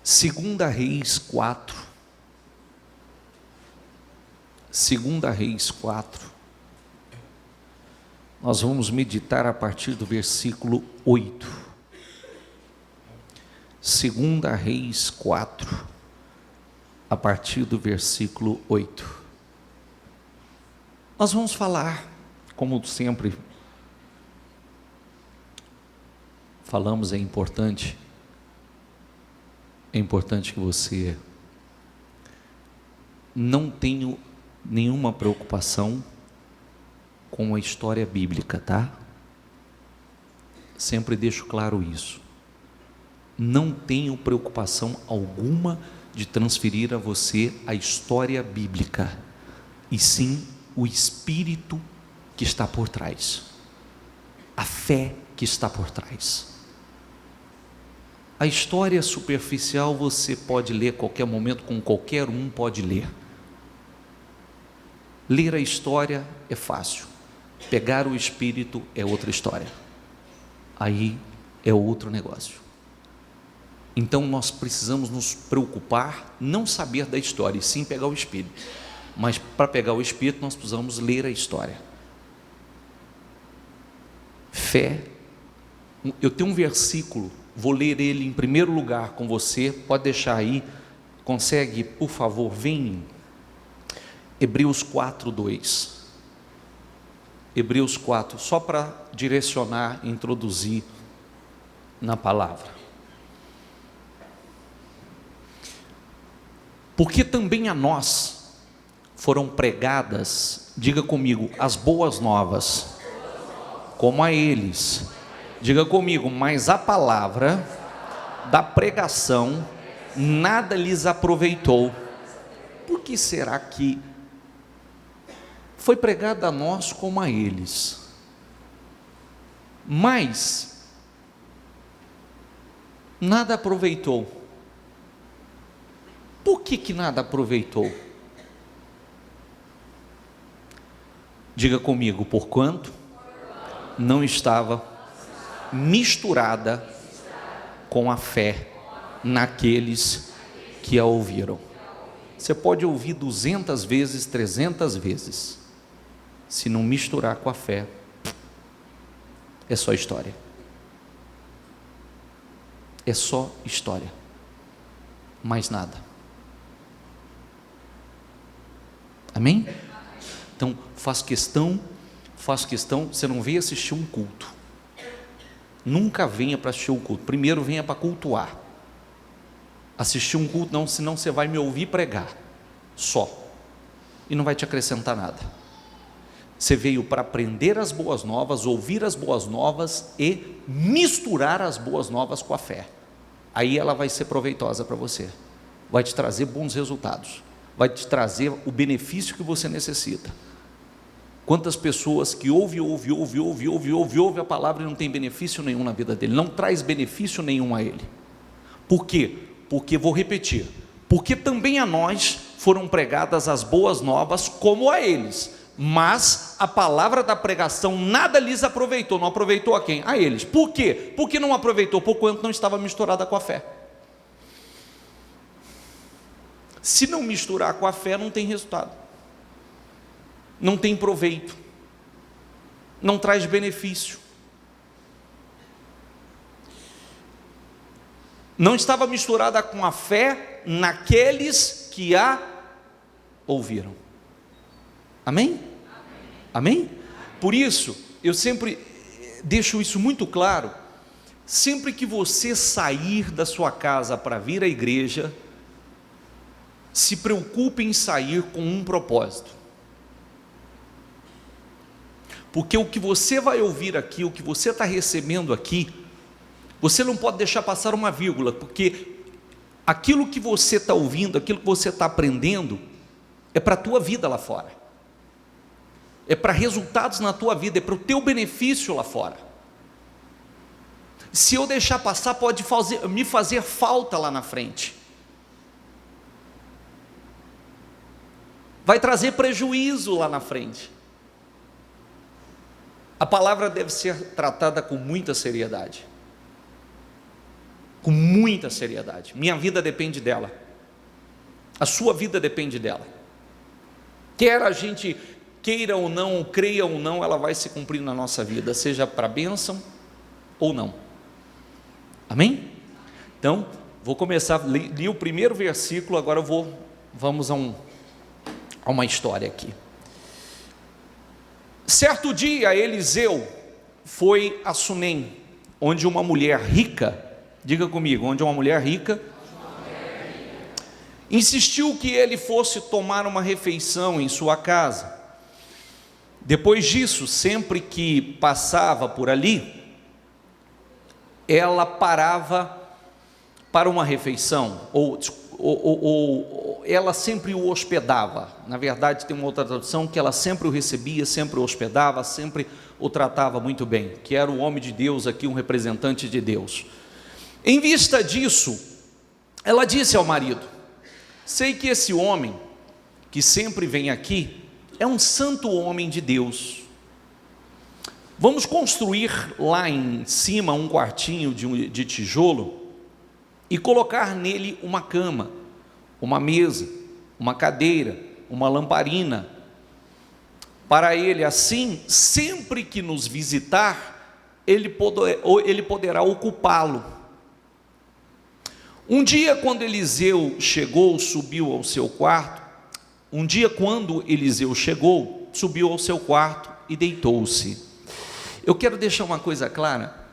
Segunda Reis 4. Segunda Reis 4. Nós vamos meditar a partir do versículo 8. Segunda Reis 4, a partir do versículo 8. Nós vamos falar, como sempre falamos, é importante que você não tenha nenhuma preocupação com a história bíblica, tá? Sempre deixo claro isso. Não tenho preocupação alguma de transferir a você a história bíblica, e sim o espírito que está por trás, a fé que está por trás. A história superficial você pode ler a qualquer momento, com qualquer um pode ler. Ler a história é fácil, pegar o espírito é outra história, aí é outro negócio. Então nós precisamos nos preocupar, não saber da história, e sim pegar o espírito. Mas para pegar o espírito nós precisamos ler a história. Fé. Eu tenho um versículo, vou ler ele em primeiro lugar com você, pode deixar aí, consegue, por favor, vem. Hebreus 4:2. Hebreus 4, só para direcionar, introduzir na palavra. Porque também a nós foram pregadas, diga comigo, as boas novas, como a eles. Diga comigo, mas a palavra da pregação nada lhes aproveitou. Por que será que foi pregada a nós como a eles? Mas nada aproveitou. Por que nada aproveitou? Diga comigo, porquanto não estava misturada com a fé naqueles que a ouviram. Você pode ouvir 200 vezes, 300 vezes, se não misturar com a fé, é só história. É só história, mais nada. Amém? Então faz questão, você não veio assistir um culto, nunca venha para assistir um culto, primeiro venha para cultuar. Assistir um culto não, senão você vai me ouvir pregar, só, e não vai te acrescentar nada. Você veio para aprender as boas novas, ouvir as boas novas e misturar as boas novas com a fé, aí ela vai ser proveitosa para você, vai te trazer bons resultados, vai te trazer o benefício que você necessita. Quantas pessoas que ouve a palavra e não tem benefício nenhum na vida dele, não traz benefício nenhum a ele. Por quê? Porque, vou repetir, porque também a nós foram pregadas as boas novas como a eles, mas a palavra da pregação nada lhes aproveitou. Não aproveitou a quem? A eles. Por quê? Porque não aproveitou, porquanto não estava misturada com a fé. Se não misturar com a fé, não tem resultado, não tem proveito, não traz benefício. Não estava misturada com a fé naqueles que a ouviram. Amém? Amém? Por isso, eu sempre deixo isso muito claro. Sempre que você sair da sua casa para vir à igreja, se preocupe em sair com um propósito. Porque o que você vai ouvir aqui, o que você está recebendo aqui, você não pode deixar passar uma vírgula, porque aquilo que você está ouvindo, aquilo que você está aprendendo, é para a tua vida lá fora, é para resultados na tua vida, é para o teu benefício lá fora. Se eu deixar passar, pode me fazer falta lá na frente, vai trazer prejuízo lá na frente. A palavra deve ser tratada com muita seriedade. com muita seriedade. Minha vida depende dela, a sua vida depende dela. Quer a gente queira ou não, creia ou não, ela vai se cumprir na nossa vida, seja para bênção ou não. Amém? Então, vou começar, li o primeiro versículo, agora vamos a uma história aqui. Certo dia, Eliseu foi a Sunem, onde uma mulher rica, diga comigo, onde uma mulher rica, insistiu que ele fosse tomar uma refeição em sua casa. Depois disso, sempre que passava por ali, ela parava para uma refeição, ou ela sempre o hospedava. Na verdade, tem uma outra tradução que ela sempre o recebia, sempre o hospedava, sempre o tratava muito bem, que era o homem de Deus aqui, um representante de Deus. Em vista disso, ela disse ao marido: sei que esse homem que sempre vem aqui é um santo homem de Deus. Vamos construir lá em cima um quartinho de tijolo e colocar nele uma cama, uma mesa, uma cadeira, uma lamparina, para ele, assim, sempre que nos visitar, ele poderá ocupá-lo. Um dia, quando Eliseu chegou, subiu ao seu quarto e deitou-se. Eu quero deixar uma coisa clara,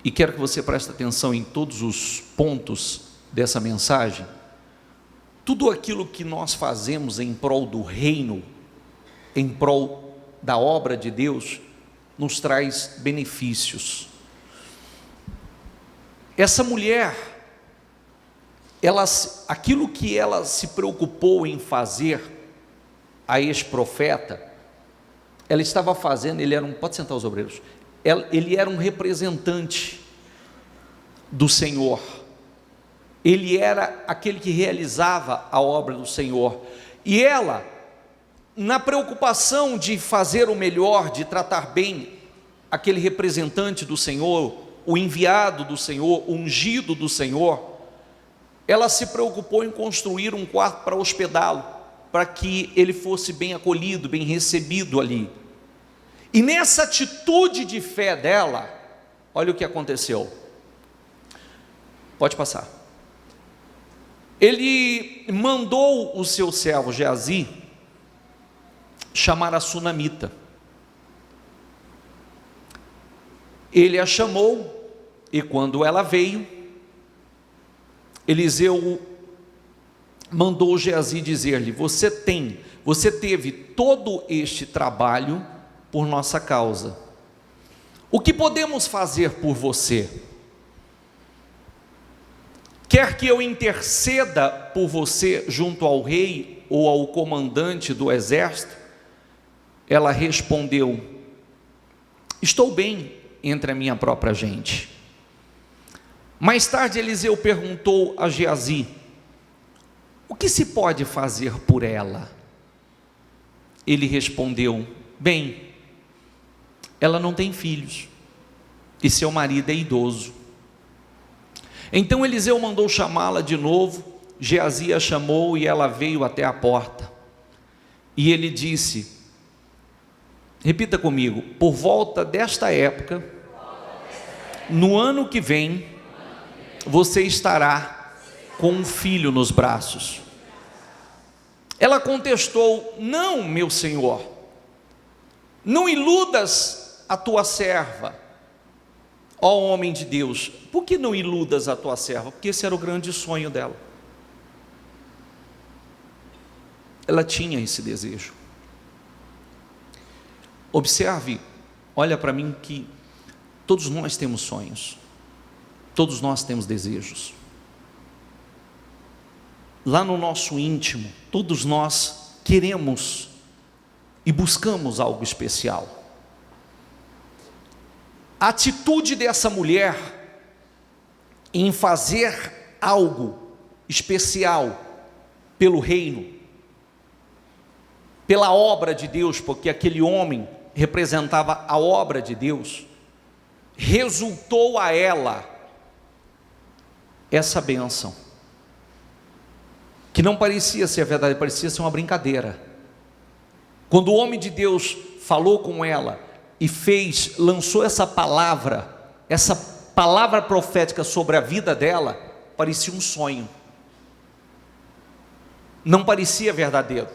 e quero que você preste atenção em todos os pontos dessa mensagem. Tudo aquilo que nós fazemos em prol do reino, em prol da obra de Deus, nos traz benefícios. Essa mulher, aquilo que ela se preocupou em fazer a esse profeta, ela estava fazendo, pode sentar os obreiros, ele era um representante do Senhor, ele era aquele que realizava a obra do Senhor, e ela, na preocupação de fazer o melhor, de tratar bem aquele representante do Senhor, o enviado do Senhor, o ungido do Senhor, ela se preocupou em construir um quarto para hospedá-lo, para que ele fosse bem acolhido, bem recebido ali. E nessa atitude de fé dela, olha o que aconteceu. Pode passar. Ele mandou o seu servo Geazi chamar a sunamita. Ele a chamou, e quando ela veio, Eliseu mandou Geazi dizer-lhe: você teve todo este trabalho por nossa causa. O que podemos fazer por você? Quer que eu interceda por você junto ao rei ou ao comandante do exército? Ela respondeu: estou bem entre a minha própria gente. Mais tarde Eliseu perguntou a Geazi: o que se pode fazer por ela? Ele respondeu: bem, ela não tem filhos e seu marido é idoso. Então Eliseu mandou chamá-la de novo. Geazi a chamou e ela veio até a porta. E ele disse, repita comigo: por volta desta época, no ano que vem, você estará com um filho nos braços. Ela contestou: não, meu senhor, não iludas a tua serva, ó homem de Deus. Por que não iludas a tua serva? Porque esse era o grande sonho dela. Ela tinha esse desejo. Observe, olha para mim, que todos nós temos sonhos, todos nós temos desejos. Lá no nosso íntimo, todos nós queremos e buscamos algo especial. A atitude dessa mulher em fazer algo especial pelo reino, pela obra de Deus, porque aquele homem representava a obra de Deus, resultou a ela essa bênção, que não parecia ser verdade, parecia ser uma brincadeira. Quando o homem de Deus falou com ela e lançou essa palavra profética sobre a vida dela, parecia um sonho, não parecia verdadeiro,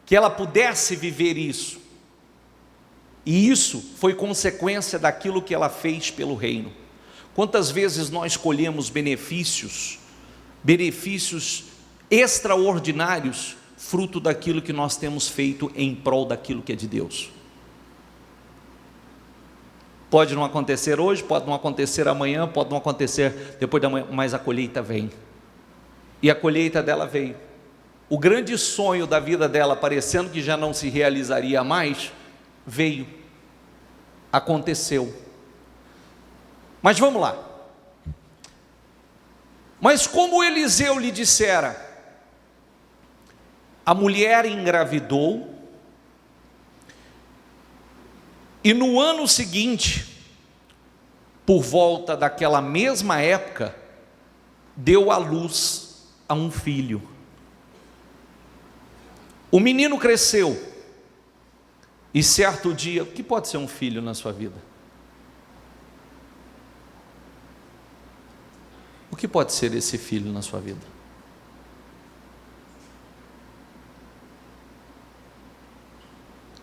que ela pudesse viver isso, e isso foi consequência daquilo que ela fez pelo reino. Quantas vezes nós colhemos benefícios extraordinários, fruto daquilo que nós temos feito em prol daquilo que é de Deus. Pode não acontecer hoje, pode não acontecer amanhã, pode não acontecer depois da manhã, mas a colheita vem, e a colheita dela veio. O grande sonho da vida dela, parecendo que já não se realizaria mais, veio, aconteceu. Mas vamos lá. Mas como Eliseu lhe dissera, a mulher engravidou, e no ano seguinte, por volta daquela mesma época, deu à luz a um filho. O menino cresceu, e certo dia, o que pode ser um filho na sua vida? O que pode ser esse filho na sua vida?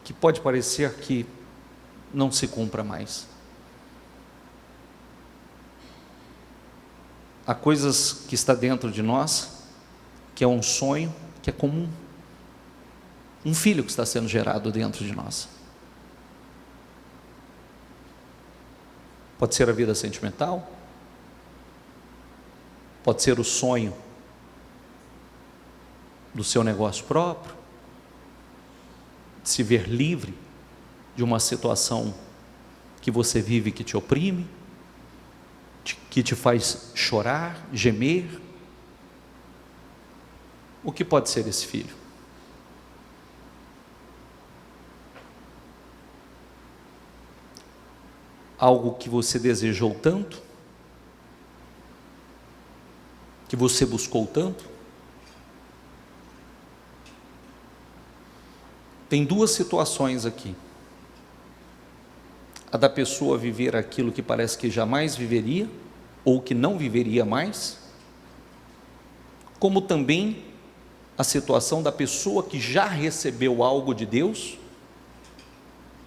Que pode parecer que não se cumpra mais. Há coisas que está dentro de nós, que é um sonho, que é comum. Um filho que está sendo gerado dentro de nós. Pode ser a vida sentimental, pode ser o sonho do seu negócio próprio, de se ver livre de uma situação que você vive que te oprime, que te faz chorar, gemer. O que pode ser esse filho? Algo que você desejou tanto, que você buscou tanto? Tem duas situações aqui: a da pessoa viver aquilo que parece que jamais viveria, ou que não viveria mais, como também a situação da pessoa que já recebeu algo de Deus,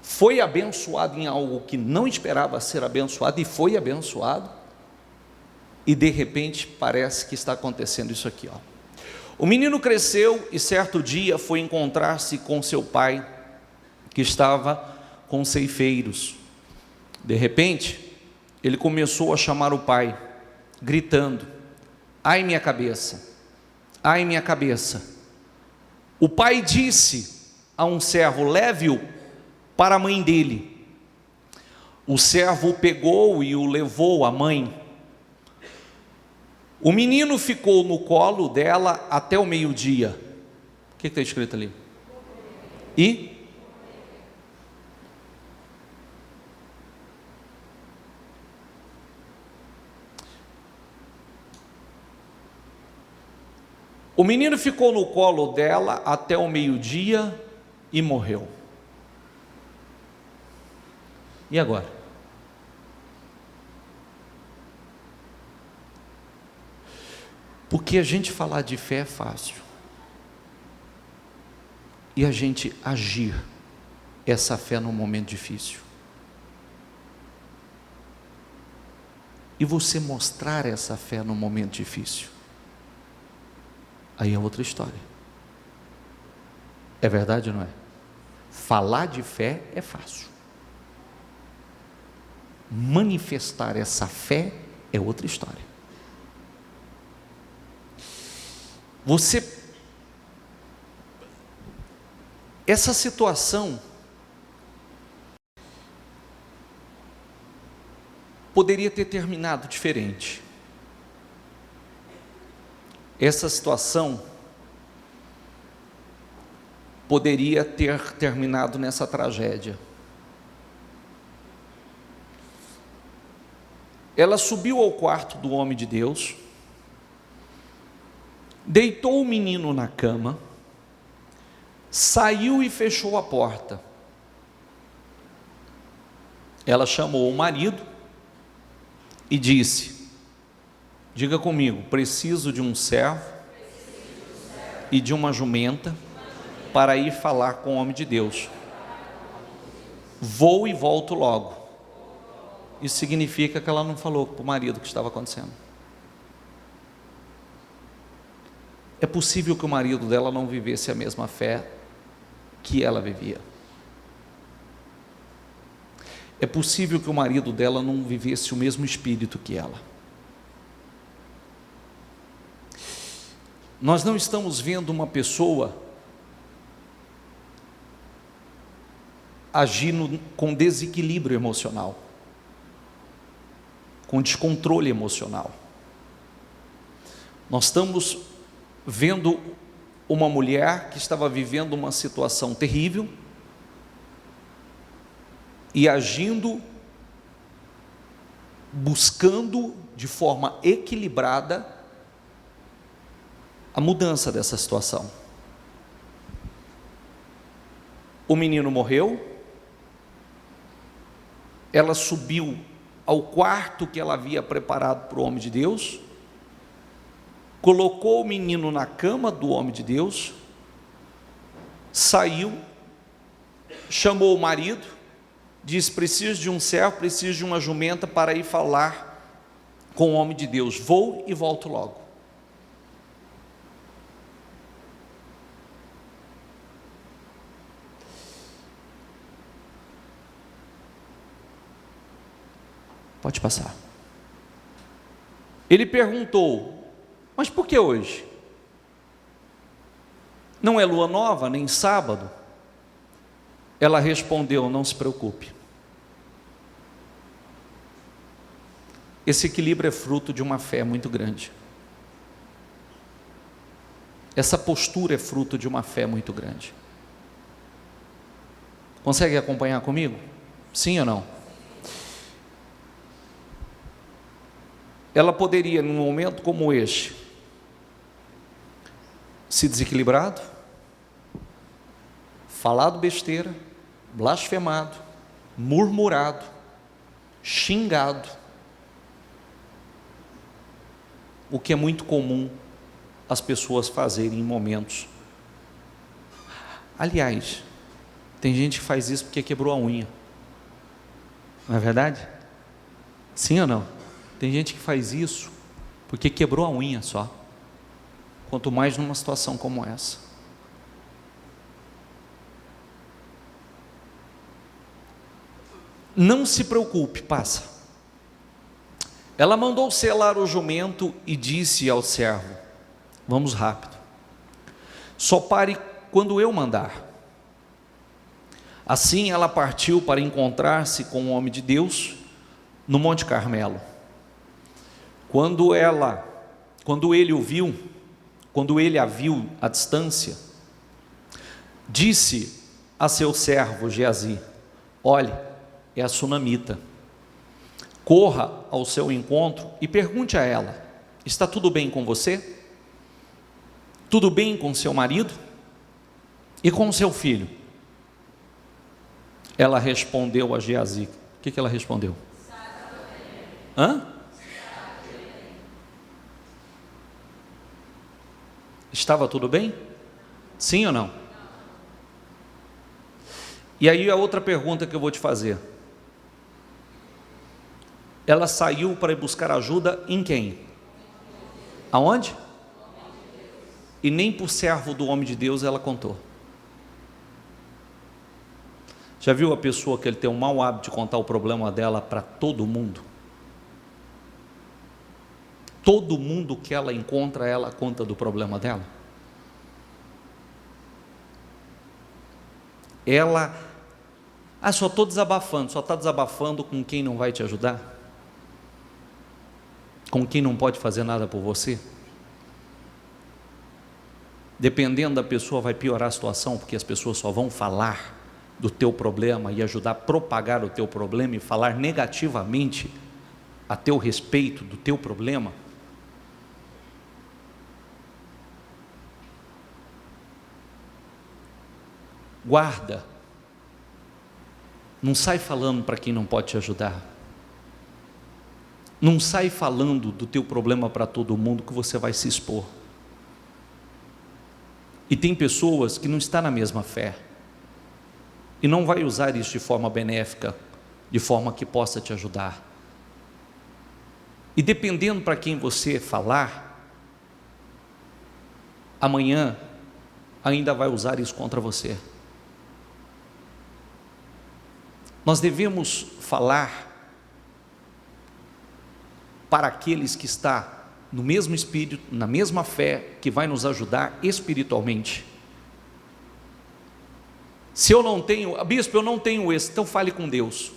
foi abençoado em algo que não esperava ser abençoado, e foi abençoado, e de repente parece que está acontecendo isso aqui, ó. O menino cresceu e certo dia foi encontrar-se com seu pai, que estava com ceifeiros. De repente, ele começou a chamar o pai, gritando: ai minha cabeça, ai minha cabeça. O pai disse a um servo: leve-o para a mãe dele. O servo o pegou e o levou à mãe. O menino ficou no colo dela até o meio-dia. O que está escrito ali? E? O menino ficou no colo dela até o meio-dia e morreu. E agora? Porque a gente falar de fé é fácil, e a gente agir essa fé num momento difícil, e você mostrar essa fé num momento difícil, aí é outra história. É verdade ou não é? Falar de fé é fácil, manifestar essa fé é outra história. Essa situação poderia ter terminado diferente. Essa situação poderia ter terminado nessa tragédia. Ela subiu ao quarto do homem de Deus, Deitou o menino na cama, saiu e fechou a porta. Ela chamou o marido e disse: diga comigo, preciso de um servo e de uma jumenta para ir falar com o homem de Deus. Vou e volto logo. Isso significa que ela não falou para o marido o que estava acontecendo. É possível que o marido dela não vivesse a mesma fé que ela vivia. É possível que o marido dela não vivesse o mesmo espírito que ela. Nós não estamos vendo uma pessoa agindo com desequilíbrio emocional, com descontrole emocional. Nós estamos vendo uma mulher que estava vivendo uma situação terrível e agindo, buscando de forma equilibrada a mudança dessa situação. O menino morreu, ela subiu ao quarto que ela havia preparado para o homem de Deus, colocou o menino na cama do homem de Deus, saiu, chamou o marido, disse: preciso de um servo, preciso de uma jumenta para ir falar com o homem de Deus, vou e volto logo. Pode passar. Ele perguntou: mas por que hoje? Não é lua nova, nem sábado? Ela respondeu: não se preocupe. Esse equilíbrio é fruto de uma fé muito grande. Essa postura é fruto de uma fé muito grande. Consegue acompanhar comigo? Sim ou não? Ela poderia, num momento como este, se desequilibrado, falado besteira, blasfemado, murmurado, xingado, o que é muito comum as pessoas fazerem em momentos. Aliás, tem gente que faz isso porque quebrou a unha, não é verdade? Sim ou não? Tem gente que faz isso porque quebrou a unha só, quanto mais numa situação como essa. Não se preocupe, passa. Ela mandou selar o jumento e disse ao servo: vamos rápido, só pare quando eu mandar. Assim ela partiu para encontrar-se com o homem de Deus no Monte Carmelo. Quando ele a viu à distância, disse a seu servo Geazi: olhe, é a sunamita. Corra ao seu encontro e pergunte a ela: está tudo bem com você? Tudo bem com seu marido? E com seu filho? Ela respondeu a Geazi. O que ela respondeu? Hã? Estava tudo bem? Sim ou não? E aí a outra pergunta que eu vou te fazer: ela saiu para ir buscar ajuda em quem? Aonde? E nem por servo do homem de Deus ela contou. Já viu a pessoa que ele tem um mau hábito de contar o problema dela para todo mundo? Todo mundo que ela encontra, ela conta do problema dela. Ela, só estou desabafando, só está desabafando com quem não vai te ajudar? Com quem não pode fazer nada por você? Dependendo da pessoa vai piorar a situação, porque as pessoas só vão falar do teu problema e ajudar a propagar o teu problema e falar negativamente a teu respeito do teu problema. Guarda. Não sai falando para quem não pode te ajudar. Não sai falando do teu problema para todo mundo, que você vai se expor. E tem pessoas que não estão na mesma fé e não vai usar isso de forma benéfica, de forma que possa te ajudar. E dependendo para quem você falar, amanhã ainda vai usar isso contra você. Nós devemos falar para aqueles que estão no mesmo espírito, na mesma fé, que vai nos ajudar espiritualmente. Se eu não tenho, bispo, eu não tenho esse, então fale com Deus.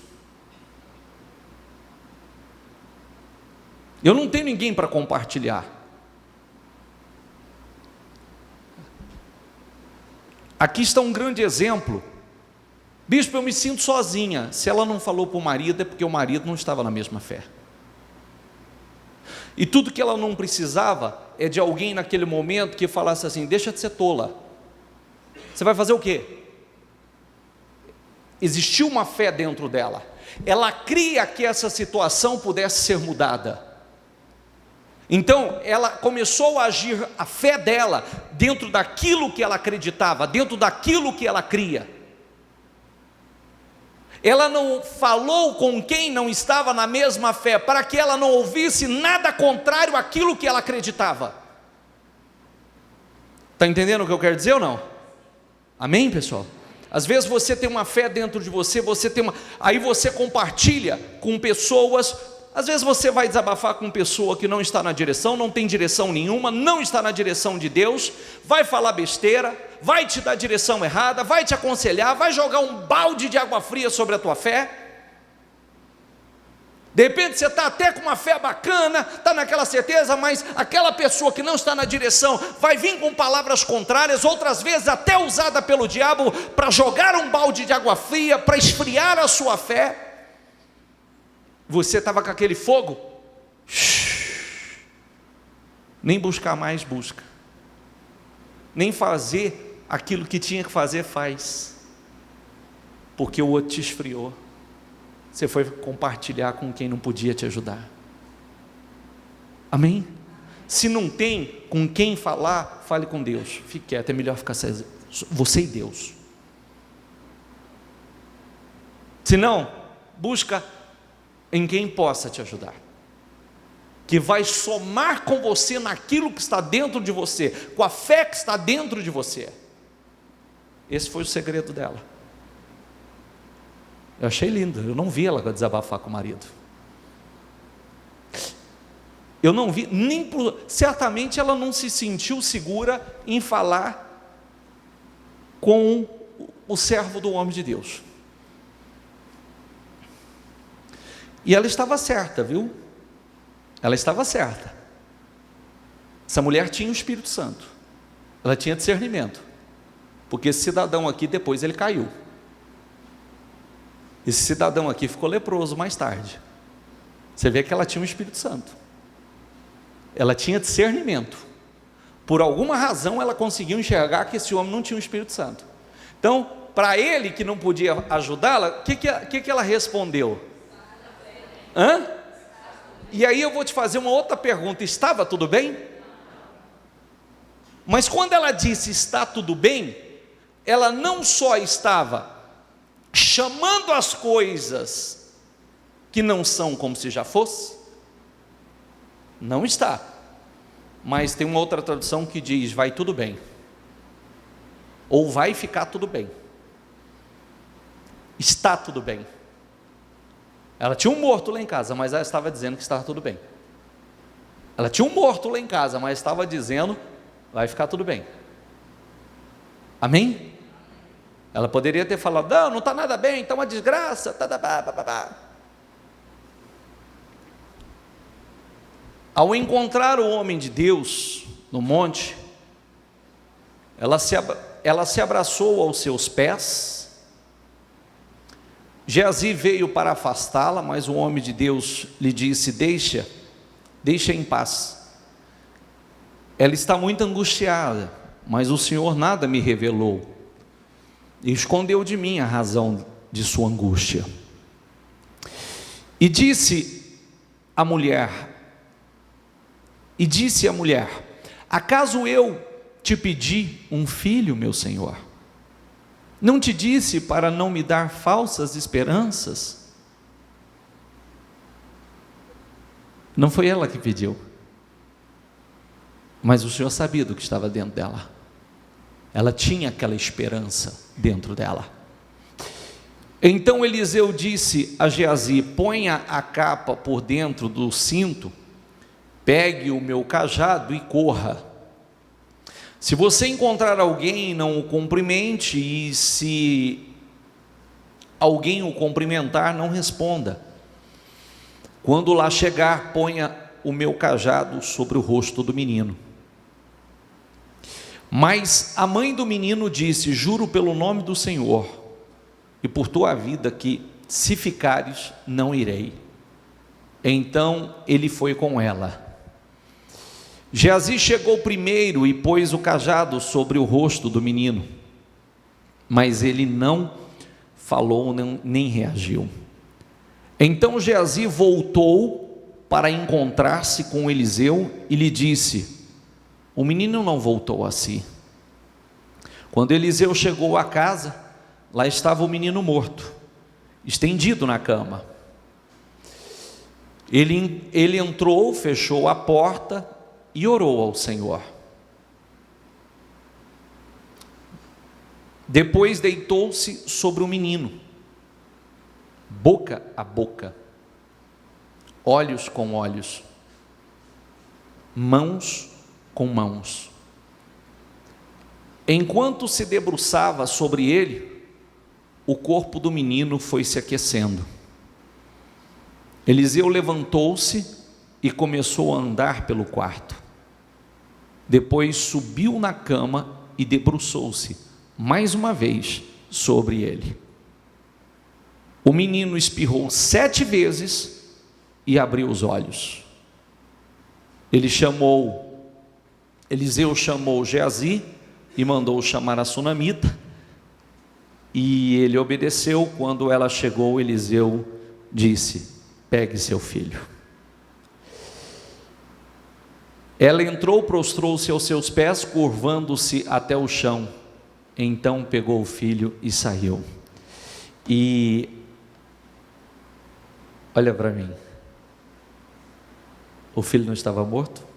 Eu não tenho ninguém para compartilhar. Aqui está um grande exemplo. Bispo, eu me sinto sozinha. Se ela não falou para o marido, é porque o marido não estava na mesma fé. E tudo que ela não precisava é de alguém naquele momento que falasse assim: deixa de ser tola. Você vai fazer o quê? Existiu uma fé dentro dela. Ela cria que essa situação pudesse ser mudada. Então, ela começou a agir, a fé dela, dentro daquilo que ela acreditava, dentro daquilo que ela cria. Ela não falou com quem não estava na mesma fé, para que ela não ouvisse nada contrário àquilo que ela acreditava. Está entendendo o que eu quero dizer ou não? Amém, pessoal? Às vezes você tem uma fé dentro de você, aí você compartilha com pessoas. Às vezes você vai desabafar com pessoa que não está na direção, não tem direção nenhuma, não está na direção de Deus, vai falar besteira, vai te dar direção errada, vai te aconselhar, vai jogar um balde de água fria sobre a tua fé. De repente você está até com uma fé bacana, está naquela certeza, mas aquela pessoa que não está na direção vai vir com palavras contrárias, outras vezes até usada pelo diabo para jogar um balde de água fria, para esfriar a sua fé. Você estava com aquele fogo, nem buscar mais busca, nem fazer aquilo que tinha que fazer faz, porque o outro te esfriou. Você foi compartilhar com quem não podia te ajudar. Amém? Se não tem com quem falar, fale com Deus. Fique quieto, é melhor ficar você e Deus. Se não, busca em quem possa te ajudar, que vai somar com você naquilo que está dentro de você, com a fé que está dentro de você. Esse foi o segredo dela. Eu achei lindo, eu não vi ela desabafar com o marido. Eu não vi, certamente ela não se sentiu segura em falar com o servo do homem de Deus. E ela estava certa, viu? Ela estava certa. Essa mulher tinha o Espírito Santo, ela tinha discernimento, porque esse cidadão aqui depois ele caiu. Esse cidadão aqui ficou leproso mais tarde. Você vê que ela tinha o Espírito Santo, ela tinha discernimento. Por alguma razão ela conseguiu enxergar que esse homem não tinha o Espírito Santo. Então, para ele que não podia ajudá-la, o que ela respondeu? Hã? E aí eu vou te fazer uma outra pergunta: estava tudo bem? Mas quando ela disse está tudo bem, ela não só estava chamando as coisas que não são como se já fosse, não está, mas tem uma outra tradução que diz vai tudo bem, ou vai ficar tudo bem, está tudo bem. Ela tinha um morto lá em casa, mas ela estava dizendo que estava tudo bem. Ela tinha um morto lá em casa, mas estava dizendo vai ficar tudo bem. Amém? Ela poderia ter falado não está nada bem, está uma desgraça, Ao encontrar o homem de Deus no monte, ela se abraçou aos seus pés. Geazi veio para afastá-la, mas o homem de Deus lhe disse: deixa em paz. Ela está muito angustiada, mas o Senhor nada me revelou. e escondeu de mim a razão de sua angústia. E disse a mulher, acaso eu te pedi um filho, meu senhor? Não te disse para não me dar falsas esperanças? Não foi ela que pediu, mas o Senhor sabia do que estava dentro dela. Ela tinha aquela esperança dentro dela. Então Eliseu disse a Geazi: ponha a capa por dentro do cinto, pegue o meu cajado e corra. Se você encontrar alguém, não o cumprimente, e se alguém o cumprimentar, não responda. Quando lá chegar, ponha o meu cajado sobre o rosto do menino. Mas a mãe do menino disse: juro pelo nome do Senhor e por tua vida que, se ficares, não irei. Então ele foi com ela. Geazi chegou primeiro e pôs o cajado sobre o rosto do menino, mas ele não falou nem reagiu. Então Geazi voltou para encontrar-se com Eliseu e lhe disse: o menino não voltou a si. Quando Eliseu chegou à casa, lá estava o menino morto, estendido na cama. Ele entrou, fechou a porta e orou ao Senhor. Depois deitou-se sobre o menino, boca a boca, olhos com olhos, mãos com mãos. Enquanto se debruçava sobre ele, o corpo do menino foi se aquecendo. Eliseu levantou-se e começou a andar pelo quarto. Depois subiu na cama e debruçou-se mais uma vez sobre ele. O menino espirrou 7 vezes e abriu os olhos. Eliseu chamou Geazi e mandou chamar a sunamita, e ele obedeceu. Quando ela chegou, Eliseu disse: pegue seu filho. Ela entrou, prostrou-se aos seus pés, curvando-se até o chão. Então pegou o filho e saiu. E olha para mim, o filho não estava morto?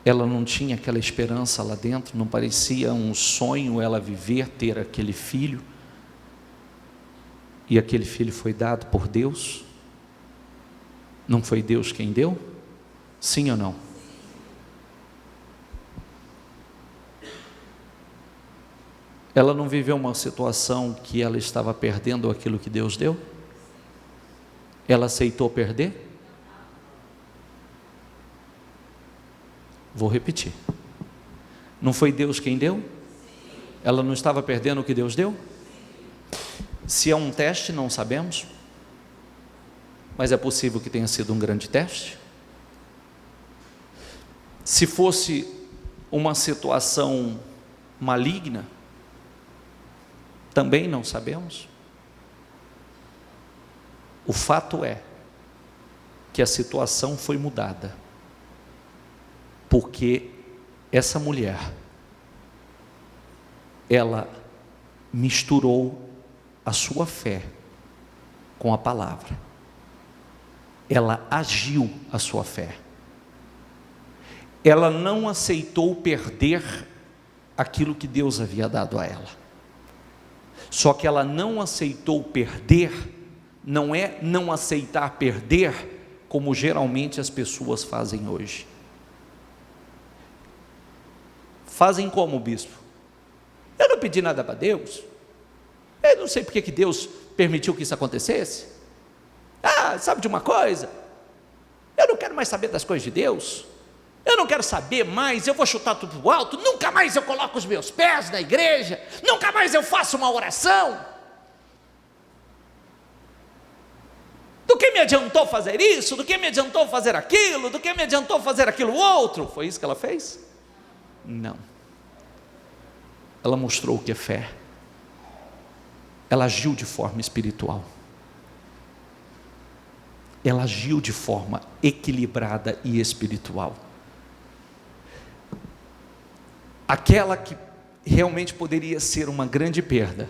Ela não tinha aquela esperança lá dentro, não parecia um sonho ela viver, ter aquele filho, e aquele filho foi dado por Deus? Não foi Deus quem deu? Sim ou não? Ela não viveu uma situação que ela estava perdendo aquilo que Deus deu? Ela aceitou perder? Vou repetir. Não foi Deus quem deu? Ela não estava perdendo o que Deus deu? Se é um teste, não sabemos, mas é possível que tenha sido um grande teste. Se fosse uma situação maligna, também não sabemos. O fato é que a situação foi mudada, porque essa mulher, ela misturou a sua fé com a palavra. Ela agiu a sua fé. Ela não aceitou perder aquilo que Deus havia dado a ela. Só que ela não aceitou perder, não é não aceitar perder, como geralmente as pessoas fazem hoje. Fazem como, bispo? Eu não pedi nada para Deus. Eu não sei porque que Deus permitiu que isso acontecesse. Sabe de uma coisa? Eu não quero mais saber das coisas de Deus. Eu não quero saber mais, eu vou chutar tudo pro alto. Nunca mais eu coloco os meus pés na igreja. Nunca mais eu faço uma oração. Do que me adiantou fazer isso? Do que me adiantou fazer aquilo? Do que me adiantou fazer aquilo outro? Foi isso que ela fez? Não. Ela mostrou o que é fé. Ela agiu de forma espiritual. Ela agiu de forma equilibrada e espiritual. Aquela que realmente poderia ser uma grande perda,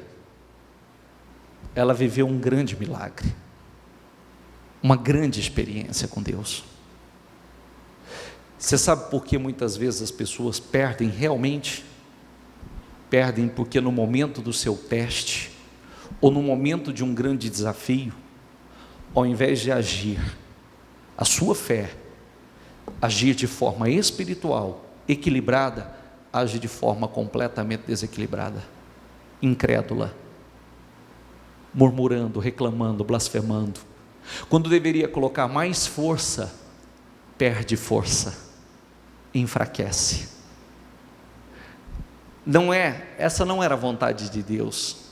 ela viveu um grande milagre, uma grande experiência com Deus. Você sabe por que muitas vezes as pessoas perdem realmente? Perdem porque no momento do seu teste, ou no momento de um grande desafio, ao invés de agir a sua fé, agir de forma espiritual, equilibrada, age de forma completamente desequilibrada, incrédula, murmurando, reclamando, blasfemando. Quando deveria colocar mais força, perde força, enfraquece. Essa não era a vontade de Deus.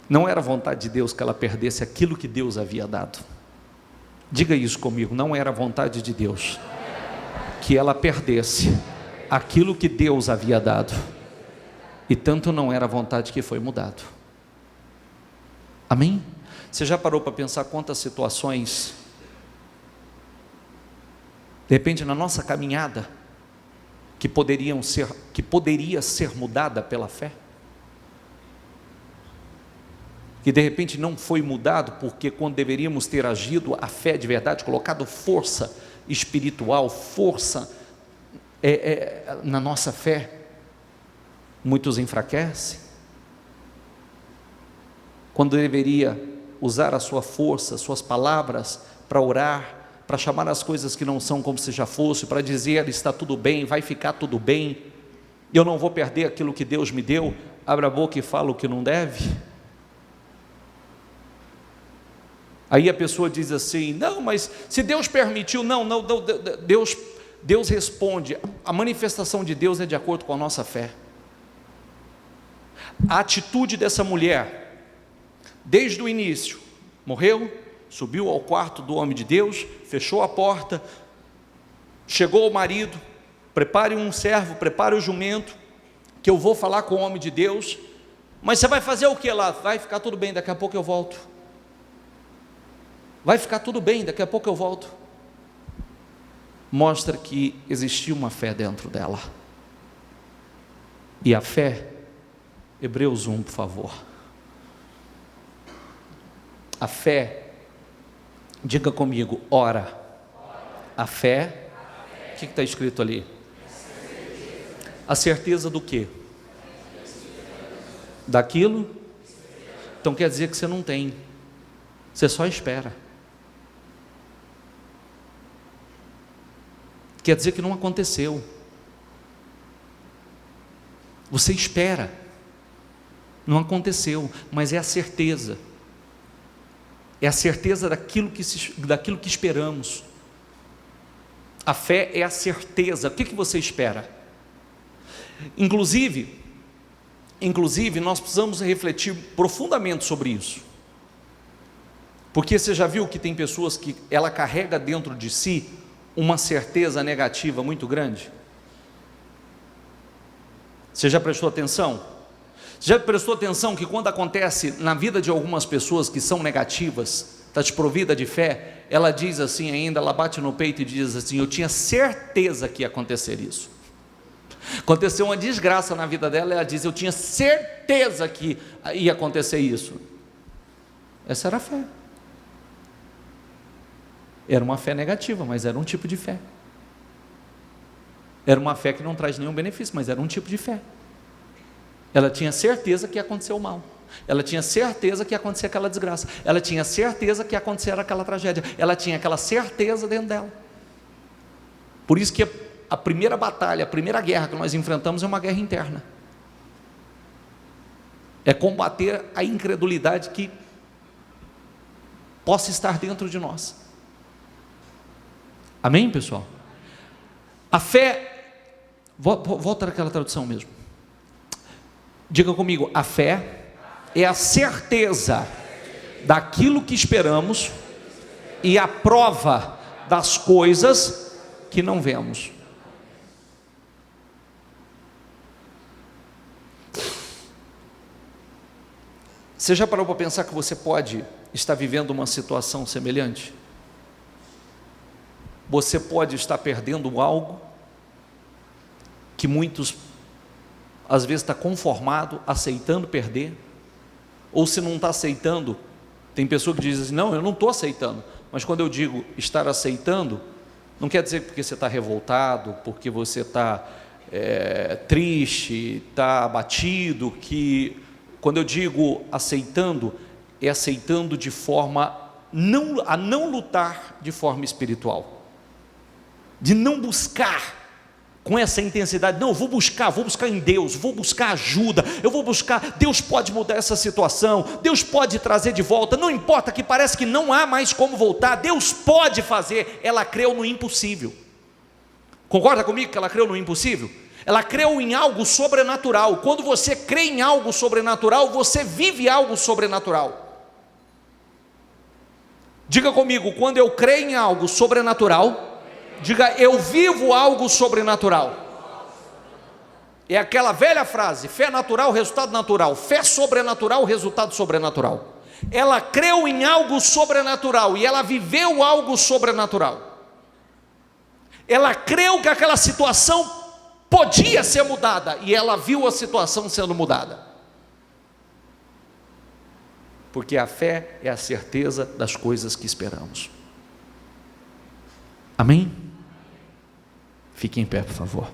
Não era a vontade de Deus que ela perdesse aquilo que Deus havia dado. Diga isso comigo, não era a vontade de Deus que ela perdesse aquilo que Deus havia dado, e tanto não era a vontade que foi mudado. Amém? Você já parou para pensar quantas situações, de repente na nossa caminhada, que poderia ser mudada pela fé? Que de repente não foi mudado, porque quando deveríamos ter agido a fé de verdade, colocado força espiritual, força na nossa fé, muitos enfraquecem. Quando deveria usar a sua força, suas palavras para orar, para chamar as coisas que não são como se já fosse, para dizer está tudo bem, vai ficar tudo bem, eu não vou perder aquilo que Deus me deu, abre a boca e fala o que não deve. Aí a pessoa diz assim, não, mas se Deus permitiu, não, Deus responde, a manifestação de Deus é de acordo com a nossa fé. A atitude dessa mulher, desde o início, morreu, subiu ao quarto do homem de Deus, fechou a porta, chegou ao marido, prepare um servo, prepare o jumento, que eu vou falar com o homem de Deus. Mas você vai fazer o que lá? Vai ficar tudo bem, daqui a pouco eu volto. Vai ficar tudo bem, daqui a pouco eu volto. Mostra que existia uma fé dentro dela. E a fé, Hebreus 1, por favor. A fé, diga comigo, ora. A fé, o que está escrito ali? A certeza do quê? Daquilo? Então quer dizer que você não tem, você só espera. Quer dizer que não aconteceu. Você espera, não aconteceu, mas é a certeza. É a certeza daquilo que esperamos. A fé é a certeza. O que você espera? Inclusive nós precisamos refletir profundamente sobre isso. Porque você já viu que tem pessoas que ela carrega dentro de si uma certeza negativa muito grande? Você já prestou atenção? Você já prestou atenção que quando acontece na vida de algumas pessoas que são negativas, está desprovida de fé, ela diz assim ainda, ela bate no peito e diz assim, eu tinha certeza que ia acontecer isso. Aconteceu uma desgraça na vida dela, ela diz, eu tinha certeza que ia acontecer isso. Essa era a fé. Era uma fé negativa, mas era um tipo de fé. Era uma fé que não traz nenhum benefício, mas era um tipo de fé. Ela tinha certeza que ia acontecer o mal. Ela tinha certeza que ia acontecer aquela desgraça. Ela tinha certeza que ia acontecer aquela tragédia. Ela tinha aquela certeza dentro dela. Por isso que a primeira batalha, a primeira guerra que nós enfrentamos é uma guerra interna. É combater a incredulidade que possa estar dentro de nós. Amém, pessoal? A fé, volta naquela tradução mesmo. Diga comigo, a fé é a certeza daquilo que esperamos e a prova das coisas que não vemos. Você já parou para pensar que você pode estar vivendo uma situação semelhante? Você pode estar perdendo algo que muitos, às vezes, está conformado, aceitando perder, ou se não está aceitando, tem pessoa que diz assim, não, eu não estou aceitando, mas quando eu digo estar aceitando, não quer dizer porque você está revoltado, porque você está triste, está abatido, que quando eu digo aceitando, é aceitando de forma a não lutar de forma espiritual, de não buscar com essa intensidade, não, vou buscar em Deus, vou buscar ajuda, eu vou buscar, Deus pode mudar essa situação, Deus pode trazer de volta, não importa que parece que não há mais como voltar, Deus pode fazer. Ela creu no impossível. Concorda comigo que ela creu no impossível? Ela creu em algo sobrenatural. Quando você crê em algo sobrenatural, você vive algo sobrenatural. Diga comigo, quando eu creio em algo sobrenatural, diga, eu vivo algo sobrenatural. É aquela velha frase, fé natural, resultado natural. Fé sobrenatural, resultado sobrenatural. Ela creu em algo sobrenatural e ela viveu algo sobrenatural. Ela creu que aquela situação podia ser mudada e ela viu a situação sendo mudada. Porque a fé é a certeza das coisas que esperamos. Amém? Fique em pé, por favor.